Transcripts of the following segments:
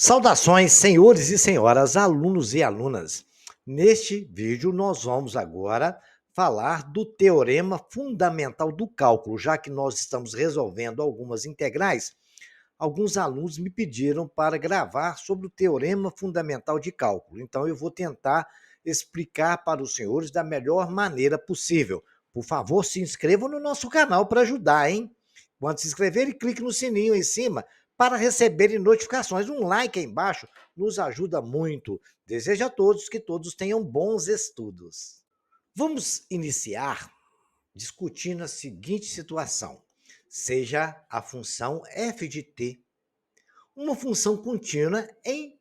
Saudações, senhores e senhoras, alunos e alunas. Neste vídeo, nós vamos agora falar do teorema fundamental do cálculo. Já que nós estamos resolvendo algumas integrais, alguns alunos me pediram para gravar sobre o teorema fundamental de cálculo. Então, eu vou tentar explicar para os senhores da melhor maneira possível. Por favor, se inscrevam no nosso canal para ajudar, hein? Quando se inscreverem, clique no sininho em cima para receberem notificações. Um like aí embaixo nos ajuda muito. Desejo a todos que todos tenham bons estudos. Vamos iniciar discutindo a seguinte situação. Seja a função f de t uma função contínua em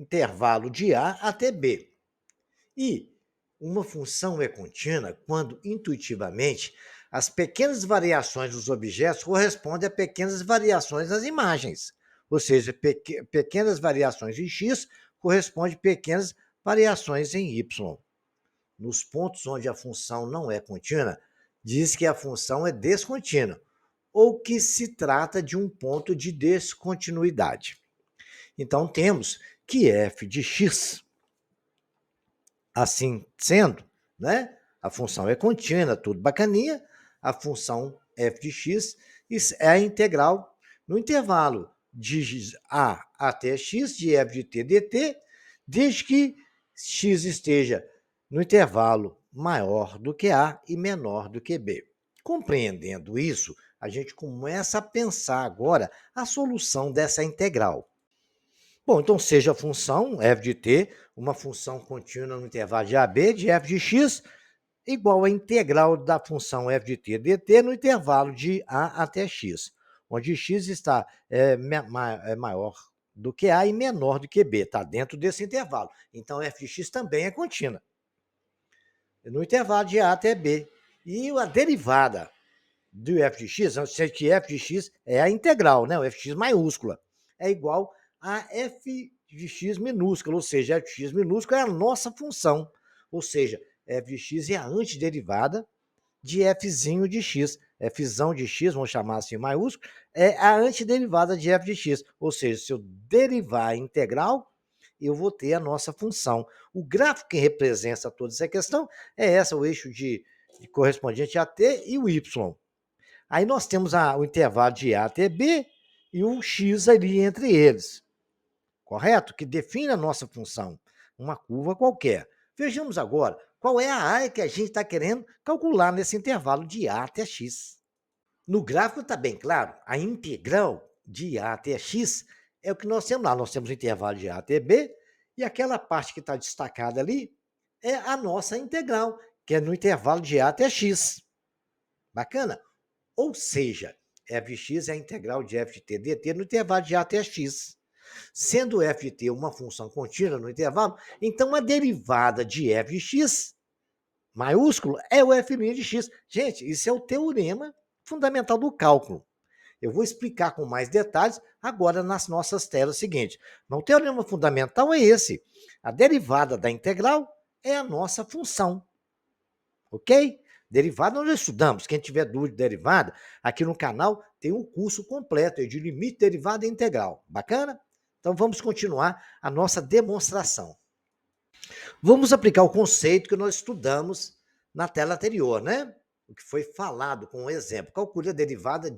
intervalo de a até b. E uma função é contínua quando, intuitivamente, as pequenas variações dos objetos correspondem a pequenas variações nas imagens. Ou seja, pequenas variações em x correspondem a pequenas variações em y. Nos pontos onde a função não é contínua, diz que a função é descontínua, ou que se trata de um ponto de descontinuidade. Então, temos que f de x, assim sendo, né? A função é contínua, tudo bacaninha, a função f de x é a integral no intervalo de a até x de f de t dt, desde que x esteja no intervalo maior do que a e menor do que b. Compreendendo isso, a gente começa a pensar agora a solução dessa integral. Bom, então seja a função f de t, uma função contínua no intervalo de AB de f de x, igual à integral da função f de t dt no intervalo de a até x, onde x está maior do que a e menor do que b, está dentro desse intervalo. Então, f de x também é contínua, no intervalo de a até b. E a derivada do f de x, sei que f de x é a integral, né? O f de x maiúscula, é igual a f de x minúscula, ou seja, f de x minúscula é a nossa função, ou seja, f de x é a antiderivada de fzinho de x. Fzão de x, vamos chamar assim maiúsculo, é a antiderivada de f de x, ou seja, se eu derivar a integral, eu vou ter a nossa função. O gráfico que representa toda essa questão é essa, o eixo de correspondente a t e o y. Aí nós temos o intervalo de A até B e o x ali entre eles, correto? Que define a nossa função, uma curva qualquer. Vejamos agora qual é a área que a gente está querendo calcular nesse intervalo de A até x. No gráfico está bem claro, a integral de A até x é o que nós temos lá. Nós temos o intervalo de A até B e aquela parte que está destacada ali é a nossa integral, que é no intervalo de A até x. Bacana? Ou seja, f de x é a integral de f de t dt no intervalo de a até x. Sendo f de t uma função contínua no intervalo, então a derivada de f de x, maiúsculo, é o f' de x. Gente, isso é o teorema fundamental do cálculo. Eu vou explicar com mais detalhes agora nas nossas telas seguintes. Mas o teorema fundamental é esse. A derivada da integral é a nossa função. Ok? Derivada nós já estudamos. Quem tiver dúvida de derivada, aqui no canal tem um curso completo de limite, derivada e integral. Bacana? Então vamos continuar a nossa demonstração. Vamos aplicar o conceito que nós estudamos na tela anterior, né? O que foi falado com um exemplo. Calcule a derivada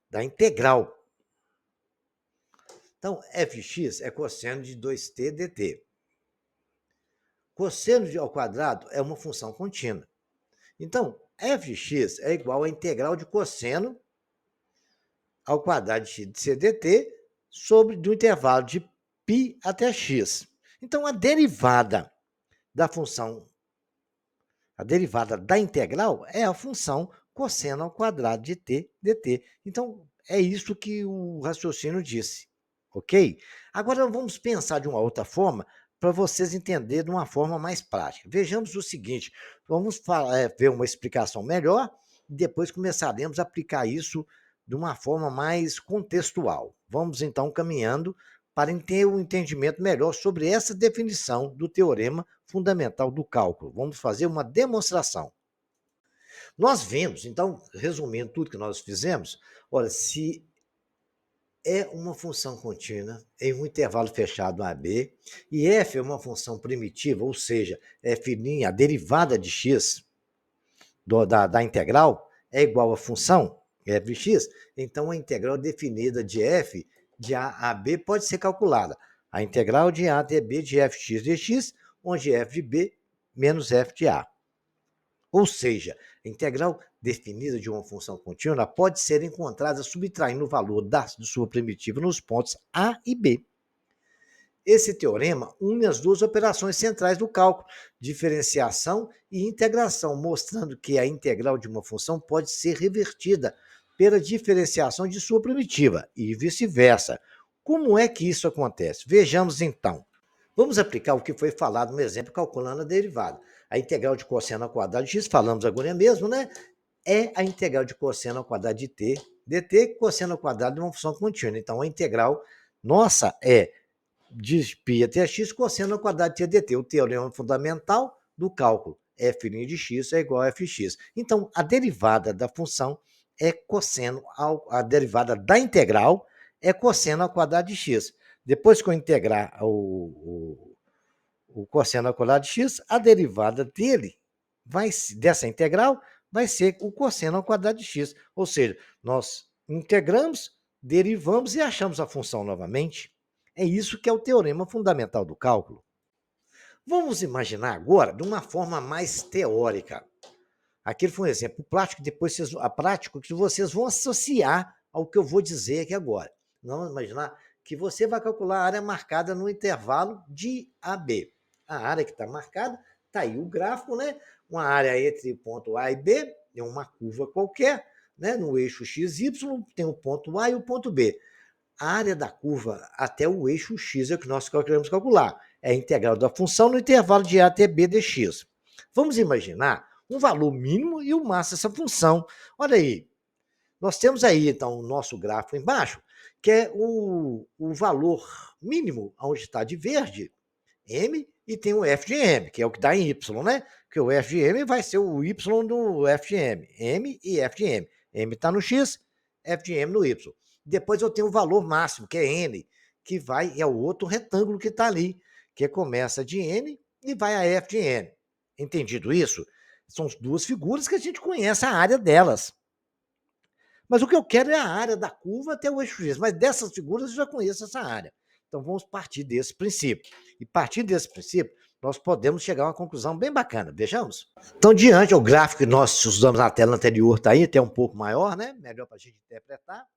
da integral. Então, f de x é cosseno de 2t dt. Cosseno ao quadrado é uma função contínua. Então, f de x é igual à integral de cosseno ao quadrado de x de c dt sobre do intervalo de π até x. Então, a derivada da função, a derivada da integral é a função cosseno ao quadrado de t dt. Então, é isso que o raciocínio disse, ok? Agora, vamos pensar de uma outra forma para vocês entenderem de uma forma mais prática. Vejamos o seguinte, vamos ver uma explicação melhor e depois começaremos a aplicar isso de uma forma mais contextual. Vamos, então, caminhando para ter um entendimento melhor sobre essa definição do teorema fundamental do cálculo. Vamos fazer uma demonstração. Nós vimos, então, resumindo tudo que nós fizemos, olha, se é uma função contínua em um intervalo fechado AB, e f é uma função primitiva, ou seja, f', a derivada de x da integral, é igual à função f de x, então a integral definida de f de a a b pode ser calculada. A integral de a até b de fx dx, onde f de b menos f de a. Ou seja, a integral definida de uma função contínua pode ser encontrada subtraindo o valor de sua primitiva nos pontos A e B. Esse teorema une as duas operações centrais do cálculo, diferenciação e integração, mostrando que a integral de uma função pode ser revertida pela diferenciação de sua primitiva e vice-versa. Como é que isso acontece? Vejamos então. Vamos aplicar o que foi falado no exemplo calculando a derivada. A integral de cosseno ao quadrado de x, falamos agora mesmo, né? É a integral de cosseno ao quadrado de t, dt, cosseno ao quadrado de uma função contínua. Então, a integral nossa é de π até x, cosseno ao quadrado de t dt. O teorema fundamental do cálculo. F' de x é igual a fx. Então, a derivada da função é cosseno a derivada da integral é cosseno ao quadrado de x. Depois que eu integrar o cosseno ao quadrado de x, a derivada dele dessa integral vai ser o cosseno ao quadrado de x. Ou seja, nós integramos, derivamos e achamos a função novamente. É isso que é o teorema fundamental do cálculo. Vamos imaginar agora de uma forma mais teórica. Aquele foi um exemplo prático, depois prático que vocês vão associar ao que eu vou dizer aqui agora. Vamos imaginar que você vai calcular a área marcada no intervalo de AB. A área que está marcada, está aí o gráfico, né? Uma área entre o ponto A e B, é uma curva qualquer, né? No eixo XY tem o ponto A e o ponto B. A área da curva até o eixo x é o que nós queremos calcular. É a integral da função no intervalo de a até b dx. Vamos imaginar um valor mínimo e o máximo dessa função. Olha aí, nós temos aí, então, o nosso gráfico embaixo, que é o valor mínimo, onde está de verde, m, e tem o f de m, que é o que dá em y, né? Porque o f de m vai ser o y do f de m e f de m. M está no x, f de m no y. Depois eu tenho o valor máximo, que é n, que é o outro retângulo que está ali, que começa de n e vai a f de n. Entendido isso? São as duas figuras que a gente conhece a área delas. Mas o que eu quero é a área da curva até o eixo x. Mas dessas figuras eu já conheço essa área. Então vamos partir desse princípio. E partindo desse princípio, nós podemos chegar a uma conclusão bem bacana. Vejamos? Então, diante do gráfico que nós usamos na tela anterior, está aí, até um pouco maior, né? Melhor para a gente interpretar.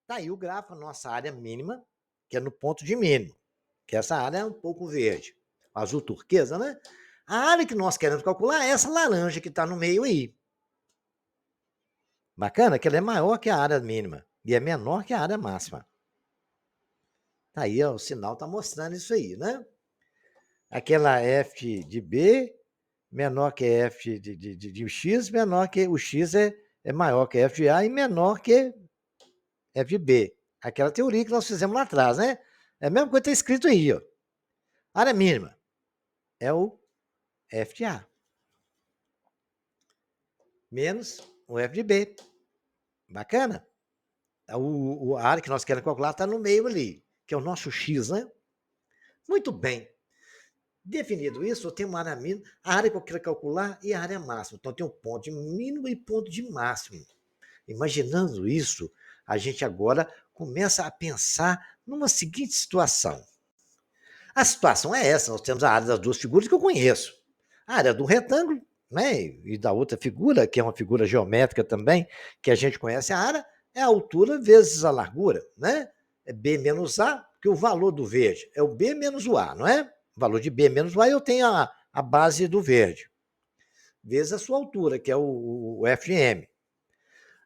Está aí o gráfico, a nossa área mínima, que é no ponto de mínimo, que essa área é um pouco verde, azul turquesa, né? A área que nós queremos calcular é essa laranja que está no meio aí. Bacana que ela é maior que a área mínima e é menor que a área máxima. Tá aí, ó, o sinal está mostrando isso aí, né? Aquela f de b menor que f de x, menor que o x é maior que f de a e menor que f de b. Aquela teoria que nós fizemos lá atrás, né? É a mesma coisa que está escrito aí, ó. Área mínima é o f de a menos o f de b. Bacana? A área que nós queremos calcular está no meio ali, que é o nosso x, né? Muito bem. Definido isso, eu tenho uma área mínima, a área que eu quero calcular e a área máxima. Então, eu tenho um ponto de mínimo e ponto de máximo. Imaginando isso, a gente agora começa a pensar numa seguinte situação. A situação é essa, nós temos a área das duas figuras que eu conheço. A área do retângulo, né, e da outra figura, que é uma figura geométrica também, que a gente conhece a área, é a altura vezes a largura, né? É B menos A, porque o valor do verde é o B menos o A, não é? O valor de B menos o A, eu tenho a base do verde, vezes a sua altura, que é o f de m.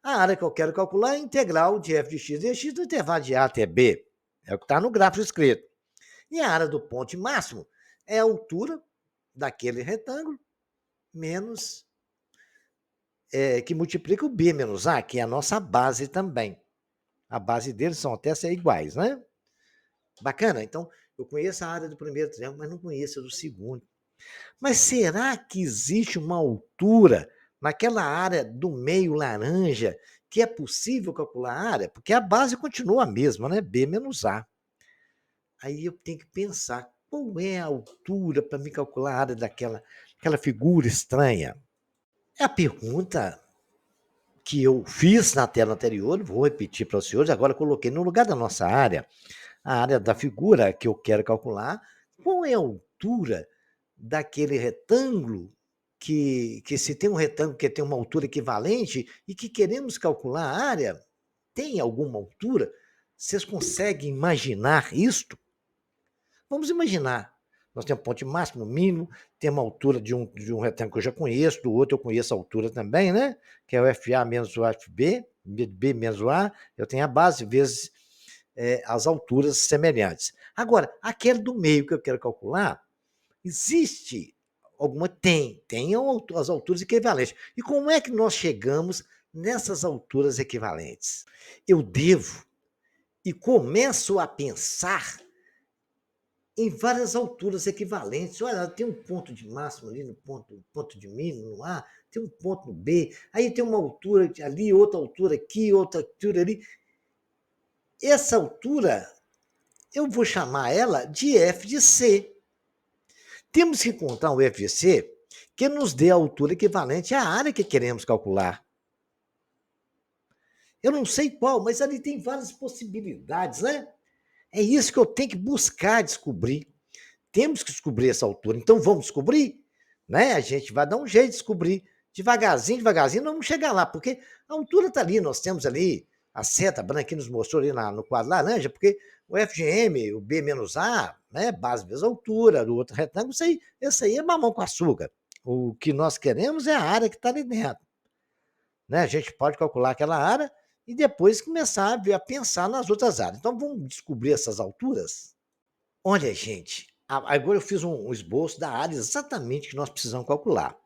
A área que eu quero calcular é a integral de f de x dx do intervalo de A até B. É o que está no gráfico escrito. E a área do ponto máximo é a altura daquele retângulo menos que multiplica o B menos A, que é a nossa base também. A base deles são até ser iguais, né? Bacana? Então, eu conheço a área do primeiro triângulo, mas não conheço a do segundo. Mas será que existe uma altura naquela área do meio laranja que é possível calcular a área, porque a base continua a mesma, né? B menos A. Aí eu tenho que pensar qual é a altura para me calcular a área daquela figura estranha. É a pergunta que eu fiz na tela anterior, vou repetir para os senhores, agora coloquei no lugar da nossa área, a área da figura que eu quero calcular, qual é a altura daquele retângulo que se tem um retângulo que tem uma altura equivalente e que queremos calcular a área, tem alguma altura? Vocês conseguem imaginar isto? Vamos imaginar. Nós temos ponto máximo, mínimo, tem uma altura de um retângulo que eu já conheço, do outro eu conheço a altura também, né? Que é o FA menos o FB, B menos o A, eu tenho a base vezes as alturas semelhantes. Agora, aquele do meio que eu quero calcular, existe alguma? Tem as alturas equivalentes. E como é que nós chegamos nessas alturas equivalentes? Eu devo e começo a pensar em várias alturas equivalentes. Olha, tem um ponto de máximo ali no ponto de mínimo no A, tem um ponto no B, aí tem uma altura ali, outra altura aqui, outra altura ali. Essa altura, eu vou chamar ela de f de C. Temos que encontrar um f de C que nos dê a altura equivalente à área que queremos calcular. Eu não sei qual, mas ali tem várias possibilidades, né? É isso que eu tenho que buscar descobrir. Temos que descobrir essa altura, então vamos descobrir, né? A gente vai dar um jeito de descobrir, devagarzinho, devagarzinho, não vamos chegar lá, porque a altura está ali, nós temos ali a seta branca que nos mostrou ali no quadro laranja, porque o FGM, o B menos A, né? Base vezes altura, do outro retângulo, isso aí é mamão com açúcar. O que nós queremos é a área que está ali dentro, né? A gente pode calcular aquela área e depois começar a pensar nas outras áreas. Então vamos descobrir essas alturas. Olha, gente, agora eu fiz um esboço da área exatamente que nós precisamos calcular,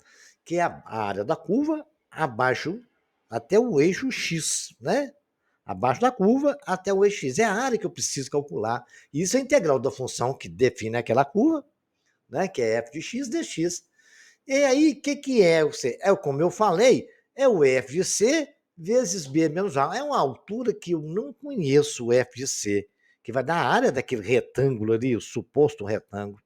que é a área da curva abaixo até o eixo X, né? Abaixo da curva até o eixo X. É a área que eu preciso calcular. Isso é a integral da função que define aquela curva, né? Que é f de x dx. E aí, o que é o C? É, como eu falei, é o f de C vezes B menos A. É uma altura que eu não conheço o f de C, que vai dar a área daquele retângulo ali, o suposto retângulo.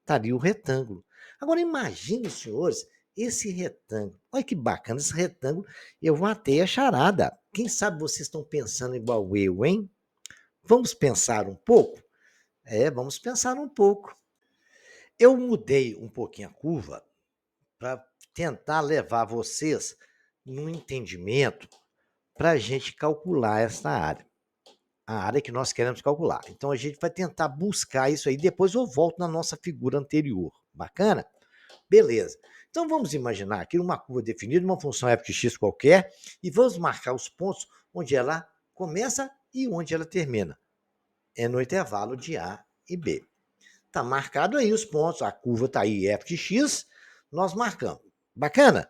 Estaria o retângulo. Agora, imagine, senhores, esse retângulo. Olha que bacana esse retângulo. Eu vou até a charada. Quem sabe vocês estão pensando igual eu, hein? Vamos pensar um pouco? Vamos pensar um pouco. Eu mudei um pouquinho a curva para tentar levar vocês num entendimento para a gente calcular essa área, a área que nós queremos calcular. Então a gente vai tentar buscar isso aí, depois eu volto na nossa figura anterior. Bacana? Beleza. Então vamos imaginar aqui uma curva definida, uma função f de x qualquer, e vamos marcar os pontos onde ela começa e onde ela termina. É no intervalo de A e B. Está marcado aí os pontos, a curva está aí, f de x, nós marcamos. Bacana?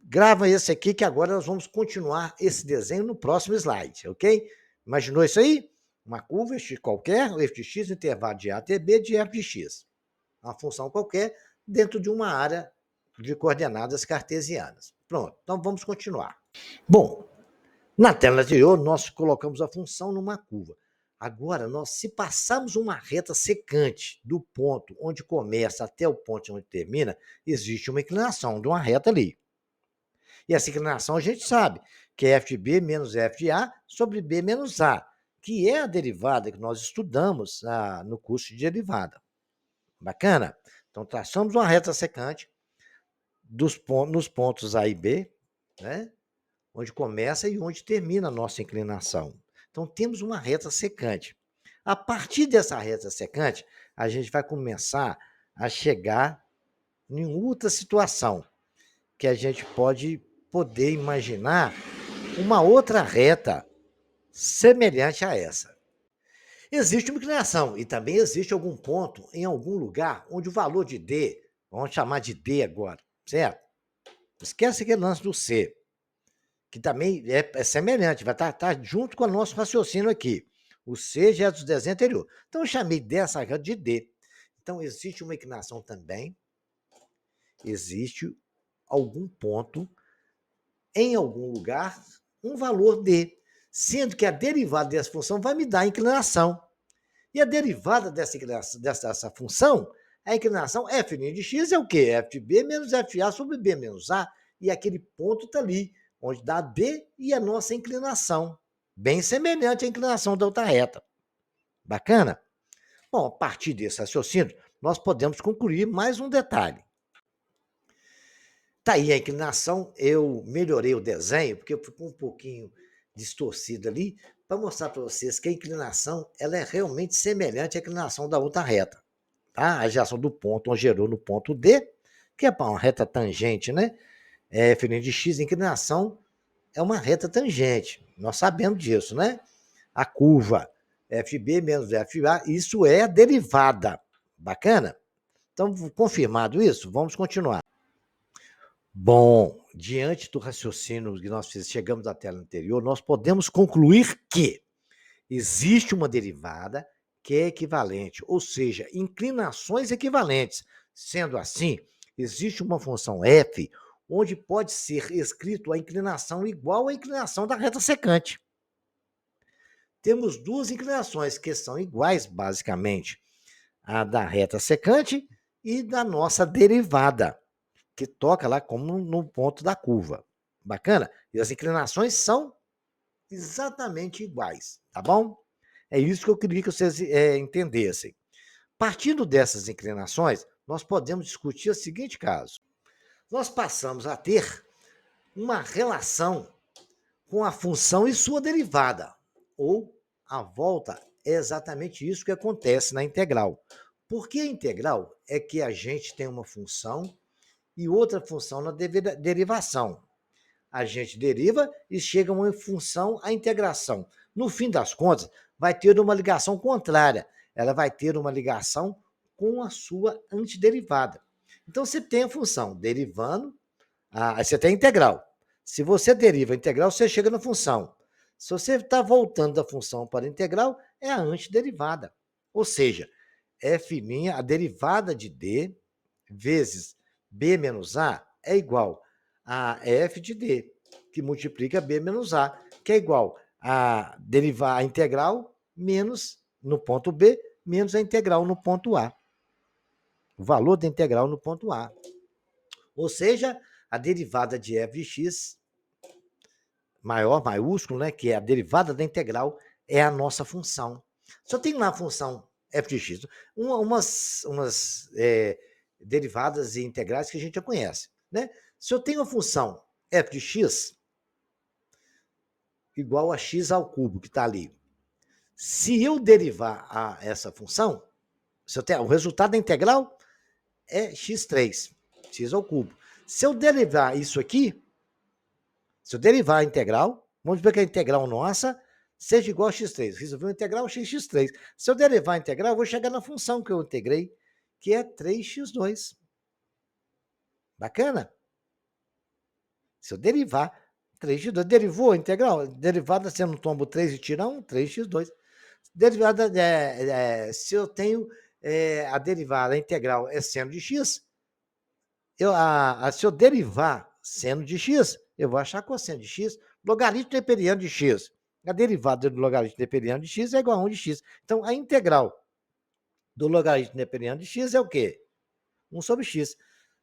Grava esse aqui que agora nós vamos continuar esse desenho no próximo slide, ok? Imaginou isso aí? Uma curva x qualquer, f de x, intervalo de A até B de f de x. Uma função qualquer dentro de uma área de coordenadas cartesianas. Pronto, então vamos continuar. Bom, na tela anterior nós colocamos a função numa curva. Agora, se passarmos uma reta secante do ponto onde começa até o ponto onde termina, existe uma inclinação de uma reta ali. E essa inclinação a gente sabe, que é f de B menos f de A sobre B menos A, que é a derivada que nós estudamos no curso de derivada. Bacana? Então, traçamos uma reta secante nos pontos A e B, né? Onde começa e onde termina a nossa inclinação. Então, temos uma reta secante. A partir dessa reta secante, a gente vai começar a chegar em outra situação, que a gente pode poder imaginar uma outra reta semelhante a essa. Existe uma inclinação e também existe algum ponto em algum lugar onde o valor de D, vamos chamar de D agora, certo? Esquece aquele lance do C, que também é semelhante, vai estar junto com o nosso raciocínio aqui. O C já é dos desenhos anterior. Então, eu chamei dessa reta de D. Então, existe uma inclinação também, existe algum ponto em algum lugar um valor D, sendo que a derivada dessa função vai me dar a inclinação. E a derivada dessa função, a inclinação f' de x é o quê? F de b menos FA sobre b menos A. E aquele ponto está ali, onde dá B e a nossa inclinação. Bem semelhante à inclinação da outra reta. Bacana? Bom, a partir desse raciocínio, nós podemos concluir mais um detalhe. Tá aí a inclinação, eu melhorei o desenho, porque ficou um pouquinho distorcido ali, para mostrar para vocês que a inclinação ela é realmente semelhante à inclinação da outra reta. Tá? A geração do ponto onde gerou no ponto D, que é para uma reta tangente, né? F' de x, a inclinação é uma reta tangente. Nós sabemos disso, né? A curva FB menos FA, isso é a derivada. Bacana? Então, confirmado isso, vamos continuar. Bom, diante do raciocínio que nós chegamos à tela anterior, nós podemos concluir que existe uma derivada que é equivalente, ou seja, inclinações equivalentes. Sendo assim, existe uma função f onde pode ser escrito a inclinação igual à inclinação da reta secante. Temos duas inclinações que são iguais, basicamente, a da reta secante e da nossa derivada, que toca lá como no ponto da curva. Bacana? E as inclinações são exatamente iguais, tá bom? É isso que eu queria que vocês entendessem. Partindo dessas inclinações, nós podemos discutir o seguinte caso. Nós passamos a ter uma relação com a função e sua derivada, ou a volta é exatamente isso que acontece na integral. Porque a integral é que a gente tem uma função e outra função na derivação. A gente deriva e chega a uma função, a integração. No fim das contas, vai ter uma ligação contrária. Ela vai ter uma ligação com a sua antiderivada. Então, você tem a função derivando, você tem a integral. Se você deriva a integral, você chega na função. Se você está voltando da função para a integral, é a antiderivada. Ou seja, f', a derivada de d, vezes b menos a, é igual a f de d, que multiplica b menos a, que é igual a derivar a integral menos, no ponto B, menos a integral no ponto A. O valor da integral no ponto A. Ou seja, a derivada de f de x, maior, maiúsculo, né, que é a derivada da integral, é a nossa função. Se eu tenho lá a função f de x, umas derivadas e integrais que a gente já conhece. Né? Se eu tenho a função f de x igual a x ao cubo, que está ali, se eu derivar essa função, se eu tenho, o resultado da integral é x3, x ao cubo. Se eu derivar isso aqui, se eu derivar a integral, vamos ver que a integral nossa seja igual a x3. Resolvi uma integral x3. Se eu derivar a integral, eu vou chegar na função que eu integrei, que é 3x2. Bacana? Se eu derivar 3x2, derivou a integral, derivada sendo um tombo 3 e tira 1, 3x2. Derivada, se eu tenho a derivada, a integral é seno de x, se eu derivar seno de x, eu vou achar cosseno de x, logaritmo neperiano de x. A derivada do logaritmo neperiano de x é igual a 1 de x. Então, a integral do logaritmo neperiano de x é o quê? 1 sobre x.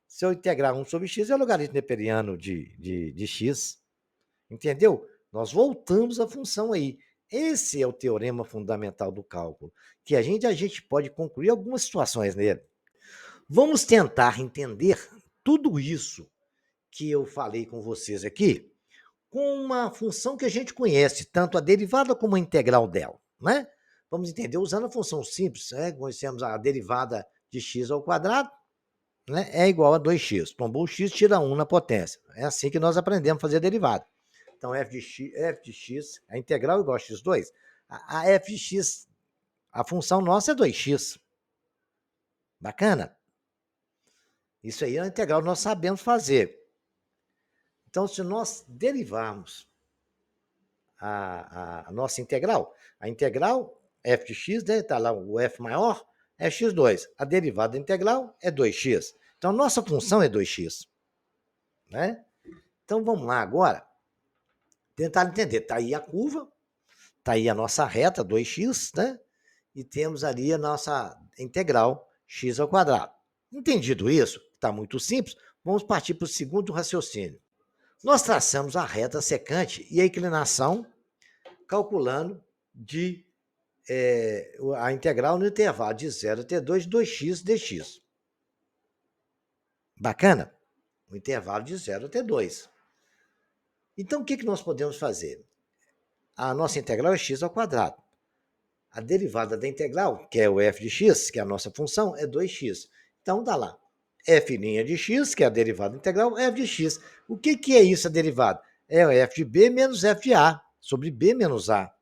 Se eu integrar 1 sobre x, é o logaritmo neperiano de x. Entendeu? Nós voltamos à função aí. Esse é o teorema fundamental do cálculo, que a gente pode concluir algumas situações nele. Vamos tentar entender tudo isso que eu falei com vocês aqui com uma função que a gente conhece, tanto a derivada como a integral dela, né? Vamos entender usando a função simples, né? Conhecemos a derivada de x ao quadrado, né? É igual a 2x. Tombou o x, tira 1 na potência. É assim que nós aprendemos a fazer a derivada. Então, f de x, a integral é igual a x2. A f de x, a função nossa é 2x. Bacana? Isso aí é a integral, nós sabemos fazer. Então, se nós derivarmos a nossa integral, a integral f de x, né, está lá o f maior, é x2. A derivada da integral é 2x. Então, nossa função é 2x. Né? Então, vamos lá agora tentar entender. Está aí a curva, está aí a nossa reta, 2x, né? E temos ali a nossa integral x ao quadrado. Entendido isso, está muito simples, vamos partir para o segundo raciocínio. Nós traçamos a reta secante e a inclinação calculando a integral no intervalo de 0 até 2, 2x dx. Bacana? O intervalo de 0 até 2. Então, o que nós podemos fazer? A nossa integral é x ao quadrado. A derivada da integral, que é o f de x, que é a nossa função, é 2x. Então, dá lá. F' de x, que é a derivada integral, f de x. O que é isso, a derivada? É o f de b menos f de a, sobre b menos a.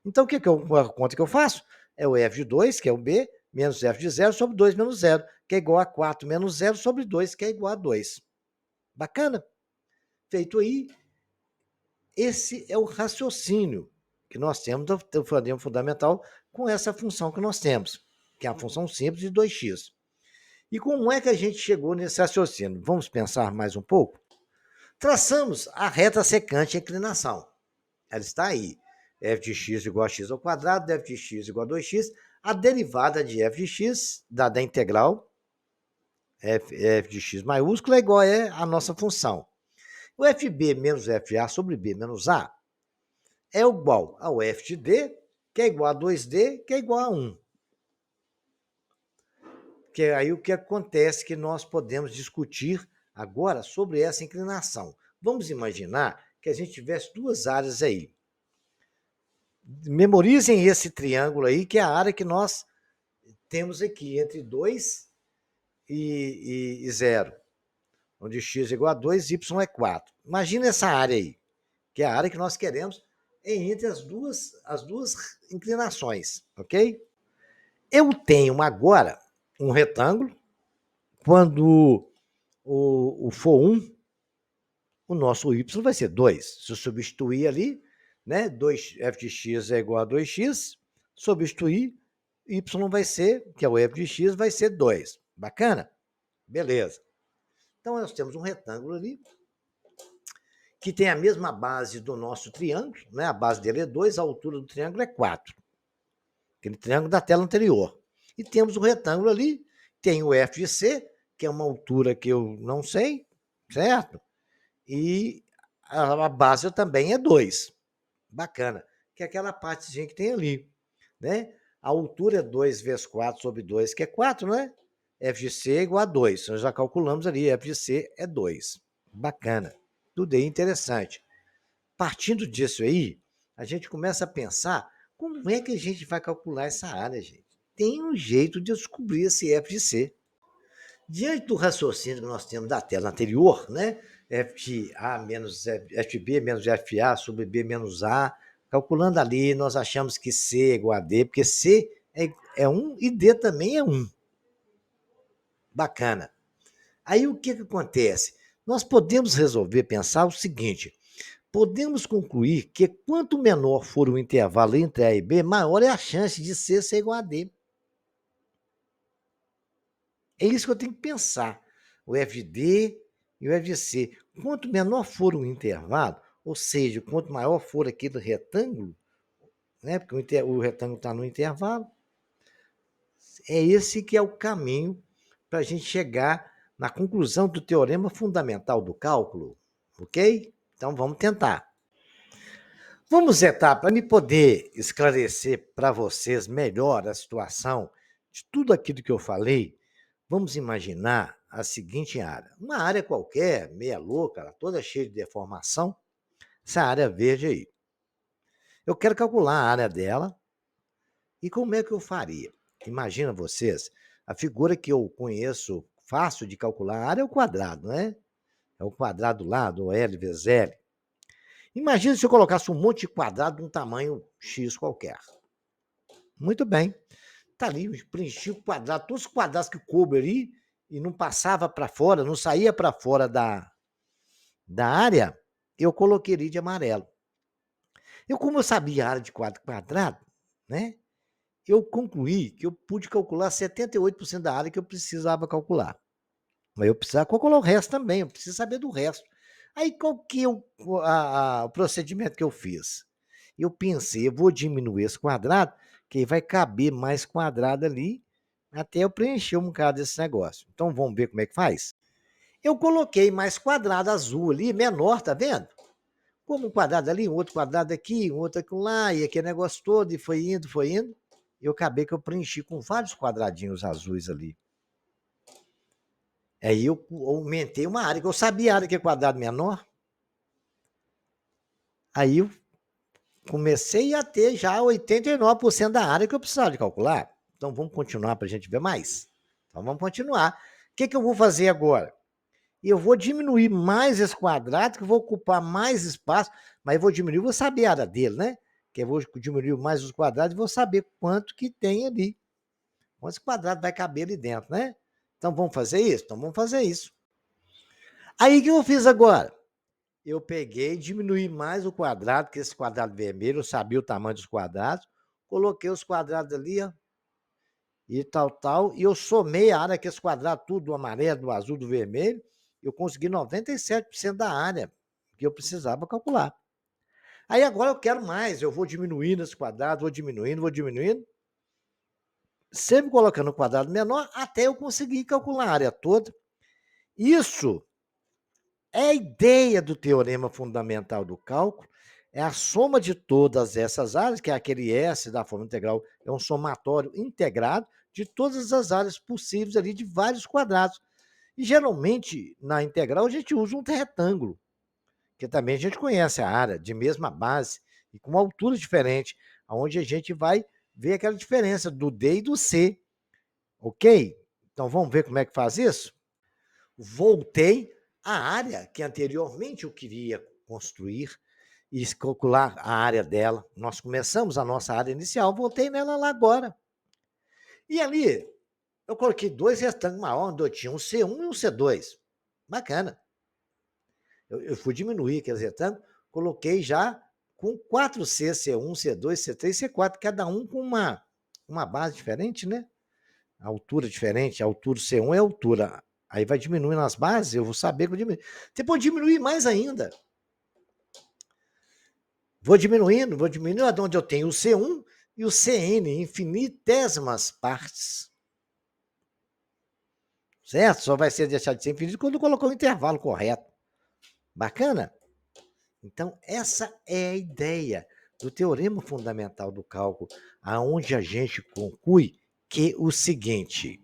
Então, a conta que eu faço? É o f de 2, que é o b, menos f de 0 sobre 2 menos 0, que é igual a 4 menos 0 sobre 2, que é igual a 2. Bacana? Feito aí, esse é o raciocínio que nós temos do teorema fundamental com essa função que nós temos, que é a função simples de 2x. E como é que a gente chegou nesse raciocínio? Vamos pensar mais um pouco? Traçamos a reta secante e a inclinação. Ela está aí. F de x igual a x ao quadrado, f de x igual a 2x. A derivada de f de x, da integral, f de x maiúscula, é igual a nossa função. O fb menos fa sobre b menos a é igual ao f de d, que é igual a 2d, que é igual a 1. Que é aí o que acontece que nós podemos discutir agora sobre essa inclinação. Vamos imaginar que a gente tivesse duas áreas aí. Memorizem esse triângulo aí, que é a área que nós temos aqui, entre 2 e 0, onde x é igual a 2, y é 4. Imagina essa área aí, que é a área que nós queremos entre as duas inclinações, ok? Eu tenho agora um retângulo, quando o for 1, o nosso y vai ser 2. Se eu substituir ali, né, 2f de x é igual a 2x, substituir, y vai ser, que é o f de x, vai ser 2. Bacana? Beleza. Então, nós temos um retângulo ali, que tem a mesma base do nosso triângulo, né? A base dele é 2, a altura do triângulo é 4. Aquele triângulo da tela anterior. E temos o retângulo ali, tem o f de c, que é uma altura que eu não sei, certo? E a base também é 2. Bacana. Que é aquela partezinha que tem ali, né? A altura é 2 vezes 4 sobre 2, que é 4, né? F de C é igual a 2. Nós já calculamos ali, F de C é 2. Bacana. Tudo aí interessante. Partindo disso aí, a gente começa a pensar como é que a gente vai calcular essa área, gente. Tem um jeito de descobrir esse F de C. Diante do raciocínio que nós temos da tela anterior, né? F de A menos F de B menos FA sobre B menos A, calculando ali, nós achamos que C é igual a D, porque C é 1 e D também é 1. Bacana. Aí o que acontece? Nós podemos resolver pensar o seguinte: podemos concluir que quanto menor for o intervalo entre A e B, maior é a chance de C ser igual a D. É isso que eu tenho que pensar. O f de D e o f de C. Quanto menor for o intervalo, ou seja, quanto maior for aquele retângulo, né, porque o retângulo está no intervalo, é esse que é o caminho para a gente chegar na conclusão do teorema fundamental do cálculo, ok? Então vamos tentar. Vamos tentar, para me poder esclarecer para vocês melhor a situação de tudo aquilo que eu falei. Vamos imaginar a seguinte área. Uma área qualquer, meia louca, toda cheia de deformação. Essa área verde aí. Eu quero calcular a área dela. E como é que eu faria? Imagina vocês, a figura que eu conheço fácil de calcular a área é o quadrado, né? É o quadrado lá do L vezes L. Imagina se eu colocasse um monte de quadrado de um tamanho X qualquer. Muito bem. Tá ali, preenchi o quadrado, todos os quadrados que coube ali, e não passava para fora, não saía para fora da área, eu coloquei ali de amarelo. Como eu sabia a área de quadrado, né? Eu concluí que eu pude calcular 78% da área que eu precisava calcular. Mas eu precisava calcular o resto também, eu preciso saber do resto. Aí qual que é o procedimento que eu fiz? Eu pensei, eu vou diminuir esse quadrado, que aí vai caber mais quadrado ali, até eu preencher um bocado desse negócio. Então vamos ver como é que faz? Eu coloquei mais quadrado azul ali, menor, tá vendo? Como um quadrado ali, um outro quadrado aqui, um outro aqui lá, e aquele negócio todo, e foi indo, foi indo. Eu acabei que eu preenchi com vários quadradinhos azuis ali. Aí eu aumentei uma área, que eu sabia a área que é quadrado menor. Aí eu comecei a ter já 89% da área que eu precisava de calcular. Então vamos continuar para a gente ver mais? Então vamos continuar. O que eu vou fazer agora? Eu vou diminuir mais esse quadrado, que eu vou ocupar mais espaço, mas eu vou diminuir, vou saber a área dele, né? Que eu vou diminuir mais os quadrados e vou saber quanto que tem ali. Quantos quadrados vai caber ali dentro, né? Então vamos fazer isso? Então vamos fazer isso. Aí o que eu fiz agora? Eu peguei, diminuí mais o quadrado, que esse quadrado vermelho, eu sabia o tamanho dos quadrados, coloquei os quadrados ali, ó, e tal, e eu somei a área, que esse quadrado tudo, do amarelo, do azul, do vermelho, eu consegui 97% da área que eu precisava calcular. Aí agora eu quero mais, eu vou diminuindo esse quadrado, vou diminuindo, sempre colocando o quadrado menor, até eu conseguir calcular a área toda. Isso é a ideia do teorema fundamental do cálculo, é a soma de todas essas áreas, que é aquele S da forma integral, é um somatório integrado de todas as áreas possíveis ali, de vários quadrados. E geralmente, na integral, a gente usa um retângulo, que também a gente conhece a área, de mesma base, e com uma altura diferente, onde a gente vai ver aquela diferença do D e do C. Ok? Então vamos ver como é que faz isso? Voltei à área que anteriormente eu queria construir e calcular a área dela. Nós começamos a nossa área inicial, voltei nela lá agora. E ali, eu coloquei dois retângulos maiores, onde eu tinha um C1 e um C2. Bacana. Eu fui diminuir aqueles retângulos, coloquei já com 4C, C1, C2, C3, C4, cada um com uma base diferente, né? A altura diferente, a altura C1 é a altura. Aí vai diminuindo as bases, eu vou saber que eu diminuo. Você pode diminuir mais ainda. Vou diminuindo, até onde eu tenho o C1 e o CN, infinitésimas partes. Certo? Só vai ser deixado de ser infinito quando colocou o intervalo correto. Bacana? Então, essa é a ideia do teorema fundamental do cálculo, aonde a gente conclui que o seguinte: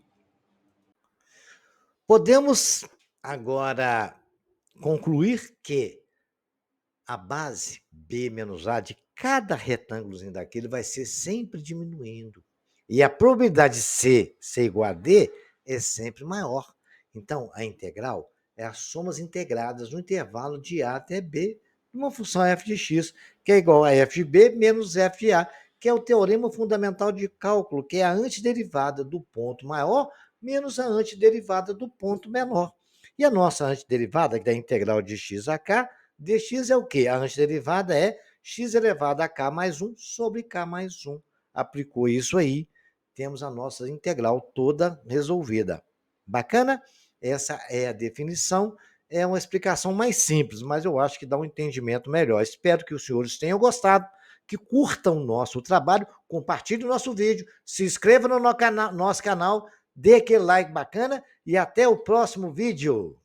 podemos agora concluir que a base B menos A de cada retângulozinho daquele vai ser sempre diminuindo. E a probabilidade de C ser igual a D é sempre maior. Então, a integral é as somas integradas no intervalo de A até B de uma função f de x, que é igual a f de B menos f de A, que é o teorema fundamental de cálculo, que é a antiderivada do ponto maior menos a antiderivada do ponto menor. E a nossa antiderivada, que é a integral de x a k, dx é o quê? A antiderivada é x elevado a k mais 1 sobre k mais 1. Aplicou isso aí, temos a nossa integral toda resolvida. Bacana? Essa é a definição. É uma explicação mais simples, mas eu acho que dá um entendimento melhor. Espero que os senhores tenham gostado, que curtam o nosso trabalho, compartilhem o nosso vídeo, se inscreva no nosso canal, dê aquele like bacana e até o próximo vídeo.